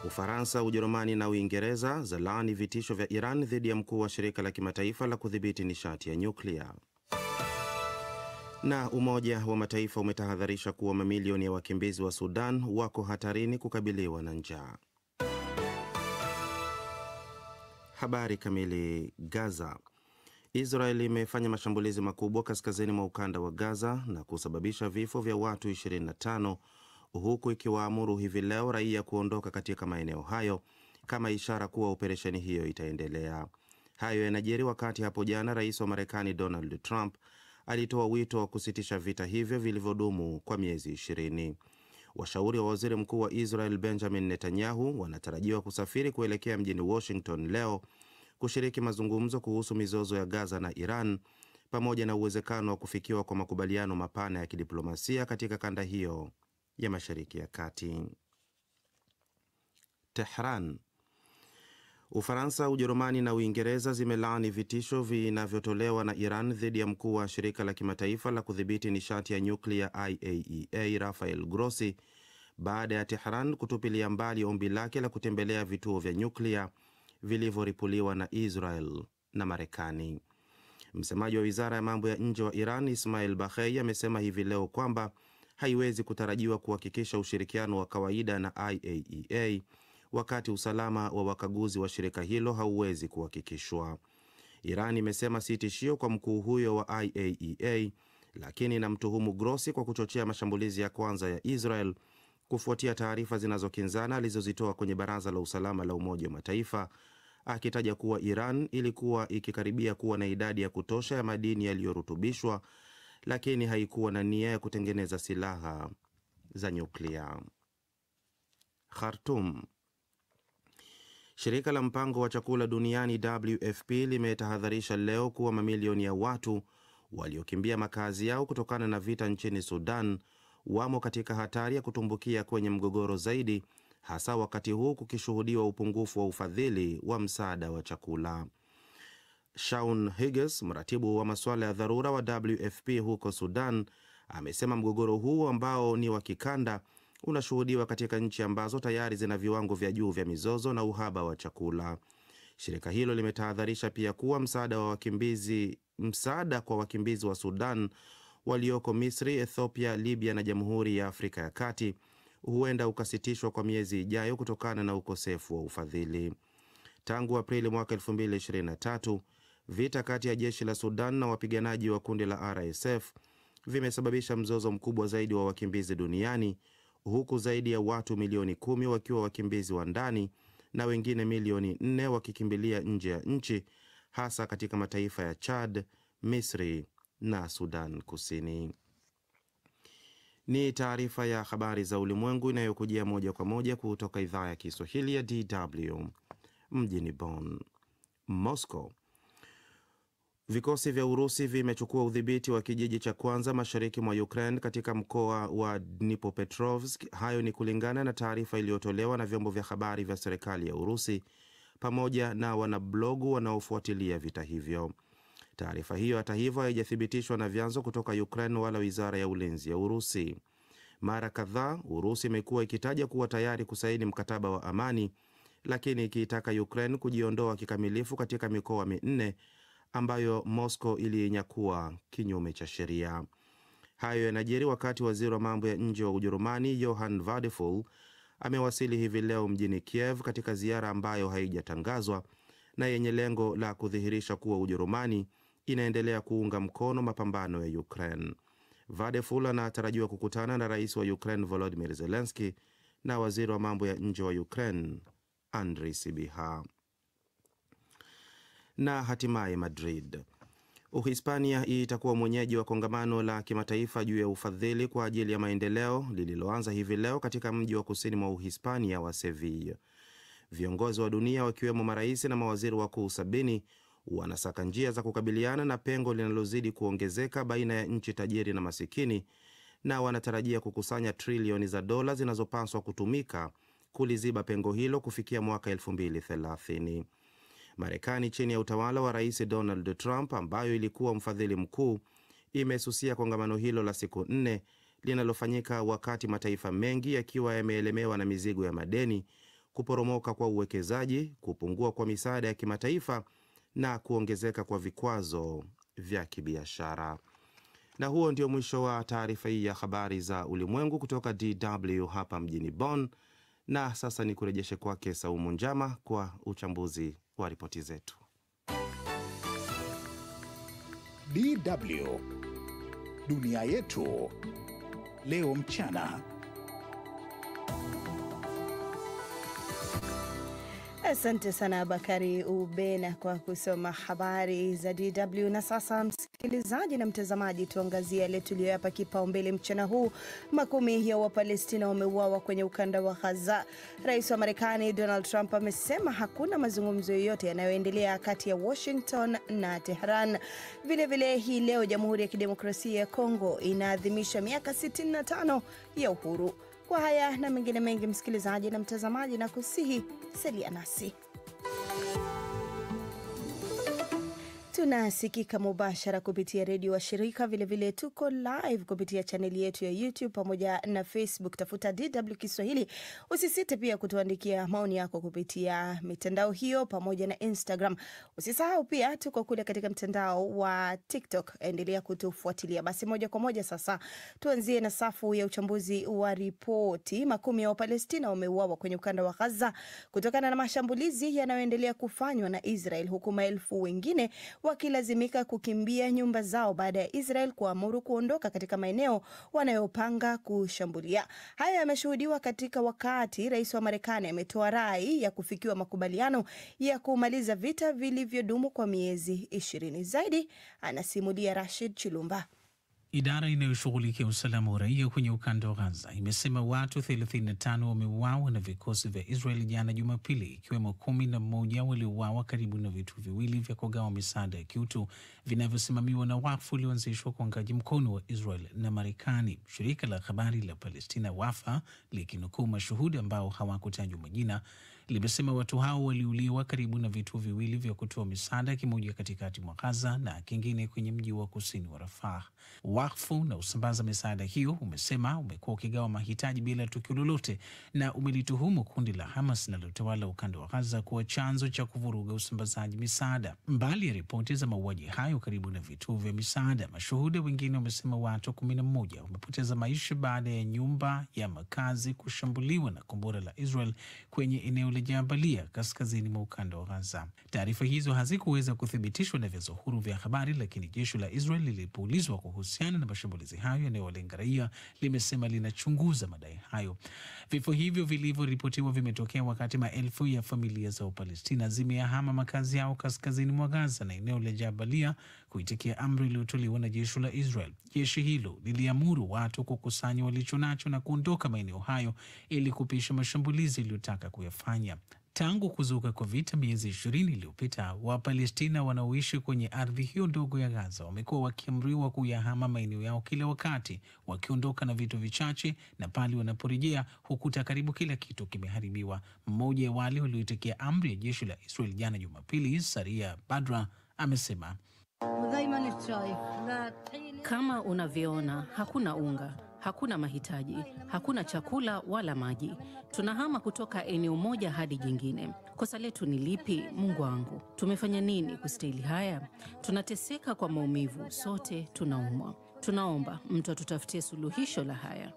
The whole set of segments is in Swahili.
Ufaransa, Ujerumani na Uingereza zalaani vitisho vya Iran dhidi ya mkuu wa shirika la kimataifa la kudhibiti nishati ya nyuklia. Na Umoja wa Mataifa umetahadharisha kuwa mamilioni ya wakimbizi wa Sudan wako hatarini kukabiliwa na njaa. Habari kamili. Gaza. Israel imefanya mashambulizi makubwa kaskazini mwa ukanda wa Gaza na kusababisha vifo vya watu 25 huku ikiwaamuru hivi leo raia kuondoka katika maeneo hayo kama ishara kuwa operesheni hiyo itaendelea. Hayo yanajiri wakati hapo jana rais wa Marekani Donald Trump alitoa wito wa kusitisha vita hivyo vilivyodumu kwa miezi 20. Washauri wa waziri mkuu wa Israel Benjamin Netanyahu wanatarajiwa kusafiri kuelekea mjini Washington leo kushiriki mazungumzo kuhusu mizozo ya Gaza na Iran pamoja na uwezekano wa kufikiwa kwa makubaliano mapana ya kidiplomasia katika kanda hiyo ya Mashariki ya Kati. Tehran. Ufaransa, Ujerumani na Uingereza zimelaani vitisho vinavyotolewa na Iran dhidi ya mkuu wa shirika la kimataifa la kudhibiti nishati ya nyuklia IAEA Rafael Grossi baada ya Tehran kutupilia mbali ombi lake la kutembelea vituo vya nyuklia vilivyoripuliwa na Israel na Marekani. Msemaji wa wizara ya mambo ya nje wa Iran Ismail Baghei amesema hivi leo kwamba haiwezi kutarajiwa kuhakikisha ushirikiano wa kawaida na IAEA wakati usalama wa wakaguzi wa shirika hilo hauwezi kuhakikishwa. Iran imesema si tishio kwa mkuu huyo wa IAEA, lakini inamtuhumu Grossi kwa kuchochea mashambulizi ya kwanza ya Israel kufuatia taarifa zinazokinzana alizozitoa kwenye Baraza la Usalama la Umoja wa Mataifa, akitaja kuwa Iran ilikuwa ikikaribia kuwa na idadi ya kutosha ya madini yaliyorutubishwa, lakini haikuwa na nia ya kutengeneza silaha za nyuklia. Khartoum. Shirika la mpango wa chakula duniani WFP limetahadharisha leo kuwa mamilioni ya watu waliokimbia makazi yao kutokana na vita nchini Sudan wamo katika hatari ya kutumbukia kwenye mgogoro zaidi, hasa wakati huu kukishuhudiwa upungufu wa ufadhili wa msaada wa chakula. Shaun Hughes, mratibu wa masuala ya dharura wa WFP huko Sudan, amesema mgogoro huu ambao ni wa kikanda unashuhudiwa katika nchi ambazo tayari zina viwango vya juu vya mizozo na uhaba wa chakula. Shirika hilo limetahadharisha pia kuwa msaada kwa wakimbizi wa Sudan walioko Misri, Ethiopia, Libya na Jamhuri ya Afrika ya Kati huenda ukasitishwa kwa miezi ijayo kutokana na ukosefu wa ufadhili. Tangu Aprili mwaka 2023, vita kati ya jeshi la Sudan na wapiganaji wa kundi la RSF vimesababisha mzozo mkubwa zaidi wa wakimbizi duniani, huku zaidi ya watu milioni 10 wakiwa wakimbizi wa ndani na wengine milioni 4 wakikimbilia nje ya nchi, hasa katika mataifa ya Chad, Misri na Sudan Kusini. Ni taarifa ya habari za ulimwengu inayokujia moja kwa moja kutoka idhaa ya Kiswahili ya DW mjini Bonn. Moscow. Vikosi vya Urusi vimechukua udhibiti wa kijiji cha kwanza mashariki mwa Ukraine katika mkoa wa Dnipropetrovsk. Hayo ni kulingana na taarifa iliyotolewa na vyombo vya habari vya serikali ya Urusi pamoja na wanablogu wanaofuatilia vita hivyo. Taarifa hiyo hata hivyo haijathibitishwa na vyanzo kutoka Ukraine wala wizara ya ulinzi ya Urusi. Mara kadhaa Urusi imekuwa ikitaja kuwa tayari kusaini mkataba wa amani, lakini ikiitaka Ukraine kujiondoa kikamilifu katika mikoa 4 ambayo Moscow iliinyakua kinyume cha sheria. Hayo yanajiri wakati waziri wa mambo ya nje wa Ujerumani Johann Wadephul amewasili hivi leo mjini Kiev katika ziara ambayo haijatangazwa na yenye lengo la kudhihirisha kuwa Ujerumani inaendelea kuunga mkono mapambano ya Ukraine. Wadephul anatarajiwa kukutana na rais wa Ukraine Volodymyr Zelensky na waziri wa mambo ya nje wa Ukraine Andriy Sybiha. Na hatimaye Madrid. Uhispania itakuwa mwenyeji wa kongamano la kimataifa juu ya ufadhili kwa ajili ya maendeleo lililoanza hivi leo katika mji wa kusini mwa Uhispania wa Sevilla. Viongozi wa dunia wakiwemo marais na mawaziri wakuu 70 wanasaka njia za kukabiliana na pengo linalozidi kuongezeka baina ya nchi tajiri na masikini, na wanatarajia kukusanya trilioni za dola zinazopaswa kutumika kuliziba pengo hilo kufikia mwaka 2030. Marekani chini ya utawala wa Rais Donald Trump, ambayo ilikuwa mfadhili mkuu, imesusia kongamano hilo la siku 4 linalofanyika wakati mataifa mengi yakiwa yameelemewa na mizigo ya madeni kuporomoka kwa uwekezaji, kupungua kwa misaada ya kimataifa na kuongezeka kwa vikwazo vya kibiashara. Na huo ndio mwisho wa taarifa hii ya habari za ulimwengu kutoka DW hapa mjini Bonn. Na sasa ni kurejeshe kwake Saumu Njama kwa uchambuzi wa ripoti zetu. DW Dunia Yetu Leo Mchana. Asante sana Bakari Ubena kwa kusoma habari za DW. Na sasa msikilizaji na mtazamaji, tuangazie yale tuliyoyapa kipaumbele mchana huu. Makumi ya Wapalestina wameuawa kwenye ukanda wa Gaza. Rais wa Marekani Donald Trump amesema hakuna mazungumzo yoyote yanayoendelea kati ya Washington na Tehran. Vile hii leo Jamhuri ya Kidemokrasia ya Kongo inaadhimisha miaka 65 ya uhuru. Kwa haya na mengine mengi, msikilizaji na mtazamaji, na kusihi salia nasi. Tunasikika mubashara kupitia redio wa shirika, vile tuko live kupitia chaneli yetu ya YouTube pamoja na Facebook. Tafuta DW Kiswahili. Usisite pia kutuandikia maoni yako kupitia mitandao hiyo pamoja na Instagram. Usisahau pia tuko kule katika mtandao wa TikTok. Endelea kutufuatilia. Basi moja kwa moja sasa tuanzie na safu ya uchambuzi wa ripoti. Makumi ya Wapalestina wameuawa kwenye ukanda wa Gaza kutokana na mashambulizi yanayoendelea kufanywa na Israel, huku maelfu wengine wakilazimika kukimbia nyumba zao baada ya Israel kuamuru kuondoka katika maeneo wanayopanga kushambulia. Haya yameshuhudiwa katika wakati rais wa Marekani ametoa rai ya kufikiwa makubaliano ya kumaliza vita vilivyodumu kwa miezi 20. Zaidi anasimulia Rashid Chilumba. Idara inayoshughulikia usalama wa raia kwenye ukanda wa Gaza imesema watu 35 wameuawa na vikosi vya Israel jana Jumapili, ikiwemo 11 waliouawa karibu na vituo viwili vya kugawa misaada ya kiutu vinavyosimamiwa na wakfu ulioanzishwa kwa uungaji mkono wa Israel na Marekani. Shirika la habari la Palestina Wafa likinukuu mashuhuda ambao hawakutajwa majina limesema watu hao waliuliwa karibu na vituo viwili vya kutoa misaada, kimoja katikati mwa Gaza na kingine kwenye mji wa kusini wa Rafah. Wakfu na usambaza misaada hiyo umesema umekuwa ukigawa mahitaji bila tukio lolote na umelituhumu kundi la Hamas linalotawala ukanda wa Gaza kuwa chanzo cha kuvuruga usambazaji misaada. Mbali ya ripoti za mauaji hayo karibu na vituo vya misaada, mashuhuda wengine wamesema watu 11 wamepoteza maisha baada ya nyumba ya makazi kushambuliwa na kombora la Israel kwenye eneo la Jabalia kaskazini mwa ukanda wa Gaza. Taarifa hizo hazikuweza kuthibitishwa na vyanzo huru vya habari, lakini jeshi la Israel lilipoulizwa kuhusiana na mashambulizi hayo yanayowalenga raia limesema linachunguza madai hayo. Vifo hivyo vilivyoripotiwa vimetokea wakati maelfu ya familia za Palestina zimehama makazi yao kaskazini mwa Gaza na eneo la Jabalia kuitikia amri iliyotolewa na jeshi la Israel. Jeshi hilo liliamuru watu kukusanya walichonacho na kuondoka maeneo hayo ili kupisha mashambulizi iliyotaka kuyafanya. Tangu kuzuka kwa vita miezi 20 iliyopita, Wapalestina wanaoishi kwenye ardhi hiyo ndogo ya Gaza wamekuwa wakiamriwa kuyahama maeneo yao kila wakati, wakiondoka na vitu vichache, na pale wanaporejea hukuta karibu kila kitu kimeharibiwa. Mmoja wa wale walioitikia amri ya jeshi la Israel jana Jumapili, Saria Badra, amesema, kama unavyoona, hakuna unga, hakuna mahitaji, hakuna chakula wala maji. Tunahama kutoka eneo moja hadi jingine. Kosa letu ni lipi, Mungu wangu? Tumefanya nini kustahili haya? Tunateseka kwa maumivu, sote tunaumwa. Tunaomba mtu atutafutie suluhisho la haya.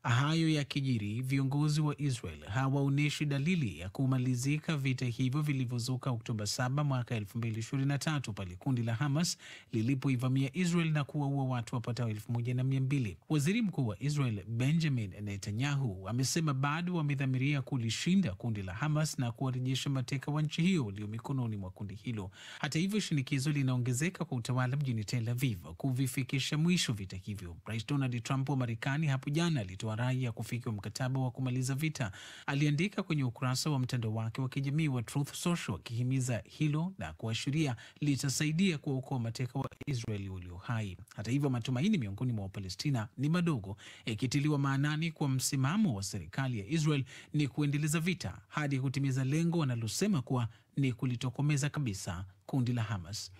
Hayo ya kijiri, viongozi wa Israel hawaoneshi dalili ya kumalizika vita hivyo vilivyozuka Oktoba 7 mwaka 2023 pale kundi la Hamas lilipoivamia Israel na kuwaua watu wapatao 1200. Waziri Mkuu wa Israel Benjamin Netanyahu amesema bado wamedhamiria kulishinda kundi la Hamas na kuwarejesha mateka wa nchi hiyo walio mikononi mwa kundi hilo. Hata hivyo, shinikizo linaongezeka kwa utawala mjini Tel Aviv kuvifikisha mwisho vita hivyo. Rais Donald Trump wa Marekani hapo jana alitoa rai ya kufikia mkataba wa kumaliza vita. Aliandika kwenye ukurasa wa mtandao wake wa kijamii wa Truth Social akihimiza hilo na kuashiria litasaidia kuokoa mateka wa Israeli walio hai. Hata hivyo, matumaini miongoni mwa Wapalestina ni madogo, ikitiliwa maanani kwa msimamo wa serikali ya Israel ni kuendeleza vita hadi kutimiza lengo wanalosema kuwa ni kulitokomeza kabisa kundi la Hamas.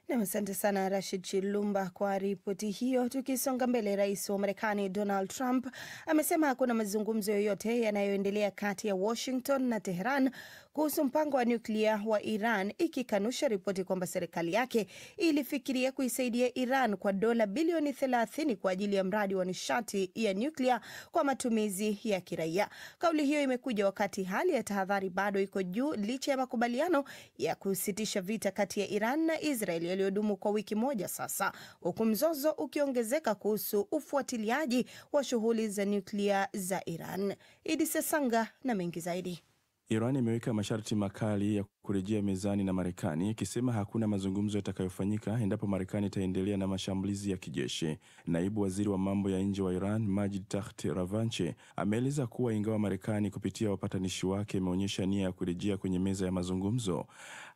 Nam, asante sana Rashid Chilumba kwa ripoti hiyo. Tukisonga mbele, rais wa Marekani Donald Trump amesema hakuna mazungumzo yoyote yanayoendelea kati ya Washington na Teheran kuhusu mpango wa nyuklia wa Iran, ikikanusha ripoti kwamba serikali yake ilifikiria kuisaidia Iran kwa dola bilioni 30 kwa ajili ya mradi wa nishati ya nyuklia kwa matumizi ya kiraia. Kauli hiyo imekuja wakati hali ya tahadhari bado iko juu licha ya makubaliano ya kusitisha vita kati ya Iran na Israel yaliyodumu kwa wiki moja sasa, huku mzozo ukiongezeka kuhusu ufuatiliaji wa shughuli za nyuklia za Iran. Idi Sesanga na mengi zaidi. Iran imeweka masharti makali ya kurejea mezani na Marekani, ikisema hakuna mazungumzo yatakayofanyika endapo Marekani itaendelea na mashambulizi ya kijeshi. Naibu waziri wa mambo ya nje wa Iran, Majid Takht Ravanchi, ameeleza kuwa ingawa Marekani kupitia wapatanishi wake imeonyesha nia ya kurejea kwenye meza ya mazungumzo,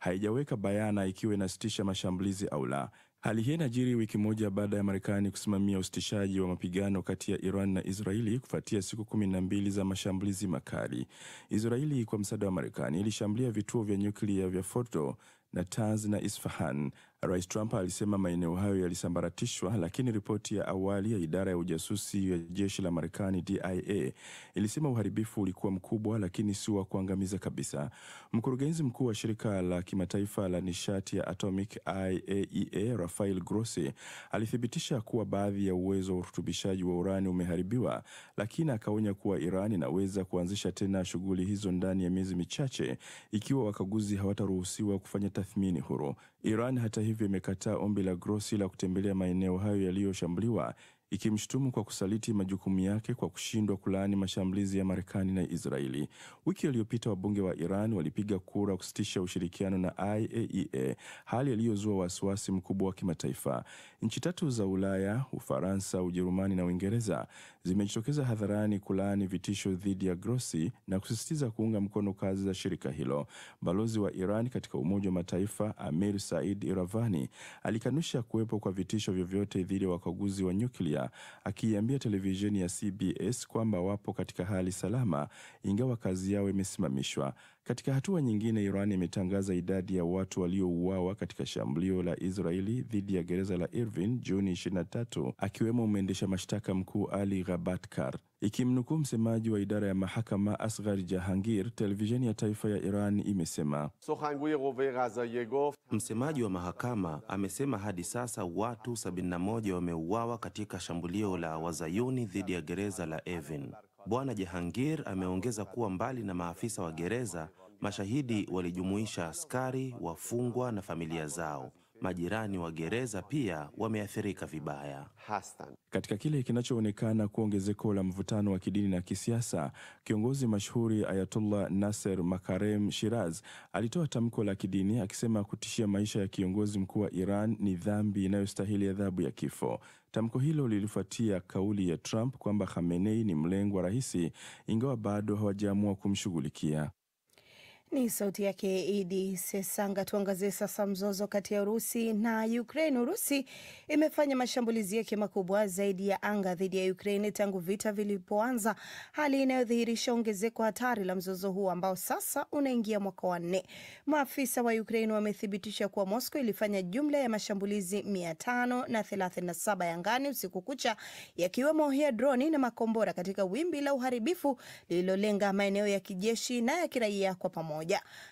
haijaweka bayana ikiwa inasitisha mashambulizi au la. Hali hii inajiri wiki moja baada ya Marekani kusimamia usitishaji wa mapigano kati ya Iran na Israeli kufuatia siku 12 za mashambulizi makali. Israeli kwa msaada wa Marekani ilishambulia vituo vya nyuklia vya Fordo, Natanz na Isfahan. Rais Trump alisema maeneo hayo yalisambaratishwa, lakini ripoti ya awali ya idara ya ujasusi ya jeshi la Marekani DIA ilisema uharibifu ulikuwa mkubwa, lakini si wa kuangamiza kabisa. Mkurugenzi mkuu wa shirika la kimataifa la nishati ya atomic IAEA, Rafael Grossi, alithibitisha kuwa baadhi ya uwezo wa urutubishaji wa urani umeharibiwa, lakini akaonya kuwa Iran inaweza kuanzisha tena shughuli hizo ndani ya miezi michache ikiwa wakaguzi hawataruhusiwa kufanya tathmini huru. Iran hata hivyo imekataa ombi la Grossi la kutembelea maeneo hayo yaliyoshambuliwa, ikimshutumu kwa kusaliti majukumu yake kwa kushindwa kulaani mashambulizi ya Marekani na Israeli. Wiki iliyopita wabunge wa Iran walipiga kura kusitisha ushirikiano na IAEA, hali iliyozua wasiwasi mkubwa wa kimataifa. Nchi tatu za Ulaya, Ufaransa, Ujerumani na Uingereza zimejitokeza hadharani kulaani vitisho dhidi ya Grossi na kusisitiza kuunga mkono kazi za shirika hilo. Balozi wa Iran katika Umoja wa Mataifa, Amir Said Iravani, alikanusha kuwepo kwa vitisho vyovyote dhidi ya wakaguzi wa nyuklia, akiiambia televisheni ya CBS kwamba wapo katika hali salama ingawa kazi yao imesimamishwa. Katika hatua nyingine, Iran imetangaza idadi ya watu waliouawa katika shambulio la Israeli dhidi ya gereza la Irvin Juni 23, akiwemo mwendesha mashtaka mkuu Ali Ghabatkar. Ikimnukuu msemaji wa idara ya mahakama Asghar Jahangir, televisheni ya taifa ya Iran imesema, msemaji wa mahakama amesema hadi sasa watu 71 wameuawa katika shambulio la Wazayuni dhidi ya gereza la Evin. Bwana Jahangir ameongeza kuwa mbali na maafisa wa gereza, mashahidi walijumuisha askari, wafungwa na familia zao. Majirani wa gereza pia wameathirika vibaya. Katika kile kinachoonekana kuwa ongezeko la mvutano wa kidini na kisiasa, kiongozi mashuhuri Ayatollah Nasser Makarem Shiraz alitoa tamko la kidini akisema kutishia maisha ya kiongozi mkuu wa Iran ni dhambi inayostahili adhabu ya kifo. Tamko hilo lilifuatia kauli ya Trump kwamba Khamenei ni mlengwa rahisi, ingawa bado hawajaamua kumshughulikia. Ni sauti yake Idi Sesanga. Tuangazie sasa mzozo kati ya Urusi na Ukraine. Urusi imefanya mashambulizi yake makubwa zaidi ya anga dhidi ya Ukraine tangu vita vilipoanza, hali inayodhihirisha ongezeko hatari la mzozo huu ambao sasa unaingia mwaka wa 4. Maafisa wa Ukraine wamethibitisha kuwa Moscow ilifanya jumla ya mashambulizi 537 ya angani usiku kucha, yakiwemo ya droni na makombora katika wimbi la uharibifu lililolenga maeneo ya kijeshi na ya kiraia kwa pamoja.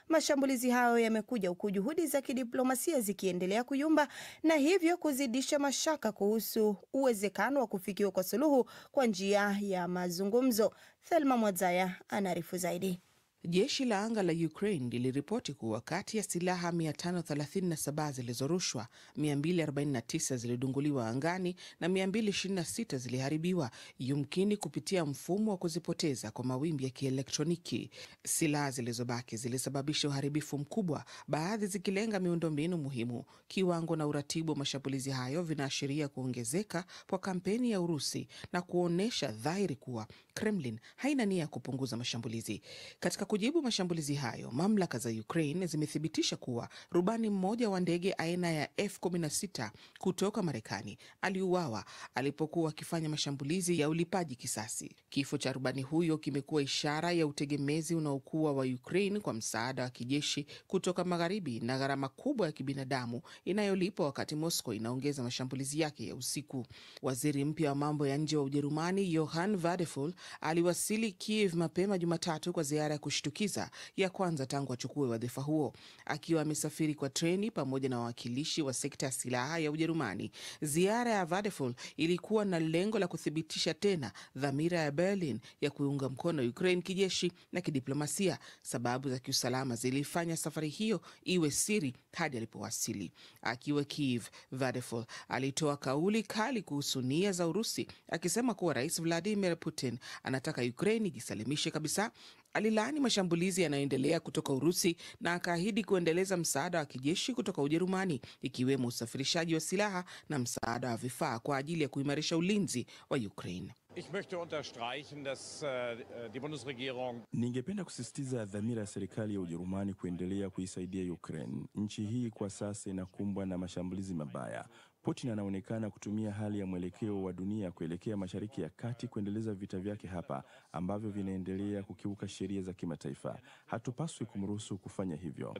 Mashambulizi hayo yamekuja huku juhudi za kidiplomasia zikiendelea kuyumba na hivyo kuzidisha mashaka kuhusu uwezekano wa kufikiwa kwa suluhu kwa njia ya mazungumzo. Thelma Mwadzaya anaarifu zaidi. Jeshi la anga la Ukraine liliripoti kuwa kati ya silaha 537 zilizorushwa, 249 zilidunguliwa angani na 226 ziliharibiwa, yumkini kupitia mfumo wa kuzipoteza kwa mawimbi ya kielektroniki. Silaha zilizobaki zilisababisha uharibifu mkubwa, baadhi zikilenga miundombinu muhimu. Kiwango na uratibu wa mashambulizi hayo vinaashiria kuongezeka kwa kampeni ya Urusi na kuonesha dhahiri kuwa Kremlin haina nia ya kupunguza mashambulizi. Katika kujibu mashambulizi hayo, mamlaka za Ukraine zimethibitisha kuwa rubani mmoja wa ndege aina ya F-16 kutoka Marekani aliuawa alipokuwa akifanya mashambulizi ya ulipaji kisasi. Kifo cha rubani huyo kimekuwa ishara ya utegemezi unaokuwa wa Ukraine kwa msaada wa kijeshi kutoka magharibi na gharama kubwa ya kibinadamu inayolipwa wakati Moscow inaongeza mashambulizi yake ya usiku. Waziri mpya wa mambo ya nje wa Ujerumani Johann Wadephul aliwasili Kiev mapema Jumatatu kwa ziara ya kushtukiza ya kwanza tangu achukue wadhifa huo, akiwa amesafiri kwa treni pamoja na wawakilishi wa sekta ya silaha ya Ujerumani. Ziara ya Wadephul ilikuwa na lengo la kuthibitisha tena dhamira ya Berlin ya kuunga mkono Ukraine kijeshi na kidiplomasia. Sababu za kiusalama zilifanya safari hiyo iwe siri hadi alipowasili. Akiwa Kiev, Wadephul alitoa kauli kali kuhusu nia za Urusi, akisema kuwa Rais Vladimir Putin anataka Ukraine jisalimishe kabisa. Alilaani mashambulizi yanayoendelea kutoka Urusi na akaahidi kuendeleza msaada wa kijeshi kutoka Ujerumani, ikiwemo usafirishaji wa silaha na msaada wa vifaa kwa ajili ya kuimarisha ulinzi wa Ukraine. Ningependa kusisitiza dhamira ya serikali ya Ujerumani kuendelea kuisaidia Ukraine. Nchi hii kwa sasa inakumbwa na mashambulizi mabaya. Putin anaonekana kutumia hali ya mwelekeo wa dunia kuelekea Mashariki ya Kati kuendeleza vita vyake hapa ambavyo vinaendelea kukiuka sheria za kimataifa. Hatupaswi kumruhusu kufanya hivyo.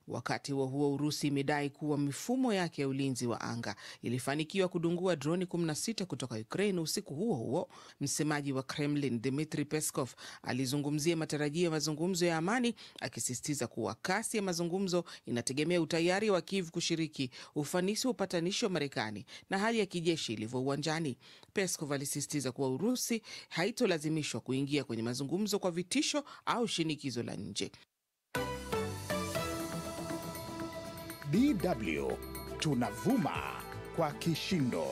Wakati huo Urusi imedai kuwa mifumo yake ya ulinzi wa anga ilifanikiwa kudungua droni 16 kutoka Ukraine usiku huo huo. Msemaji wa Kremlin Dmitry Peskov alizungumzia matarajio ya mazungumzo ya amani, akisisitiza kuwa kasi ya mazungumzo inategemea utayari wa Kiev kushiriki, ufanisi wa upatanishi wa Marekani na hali ya kijeshi ilivyo uwanjani. Peskov alisisitiza kuwa Urusi haitolazimishwa kuingia kwenye mazungumzo kwa vitisho au shinikizo la nje. DW tunavuma kwa kishindo.